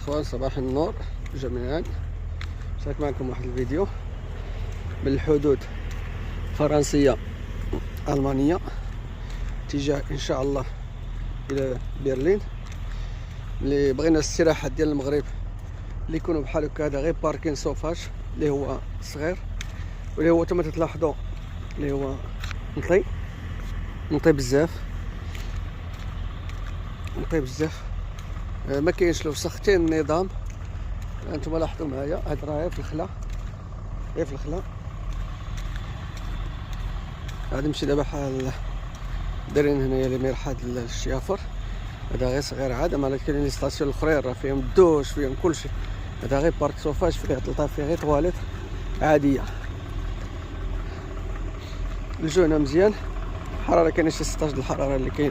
الاخوان، صباح النور جميعا. شارك معكم واحد الفيديو من الحدود الفرنسيه المانيه اتجاه ان شاء الله الى برلين. اللي بغينا الاستراحه ديال المغرب اللي يكونوا بحال هكا، هذا غير باركين سوفاج اللي هو صغير، واللي هو كما تلاحظوا اللي هو نطي بزاف ما كاينش الوسخ، حتى النظام. انتم لاحظوا معايا، هاد راه في الخلا، غادي نمشي دابا بحال دايرين هنايا لي مرحاض الشيافر. هذا غير صغير عاد، اما كاينين لي ستاسيون الاخرين راه فيهم الدوش فيهم كلشي. هذا غير بارك سوفاج فيه تلقى فيه غير طواليت عاديه. الجو هنا مزيان، الحراره كاينه شي 16 د الحراره اللي كاينه.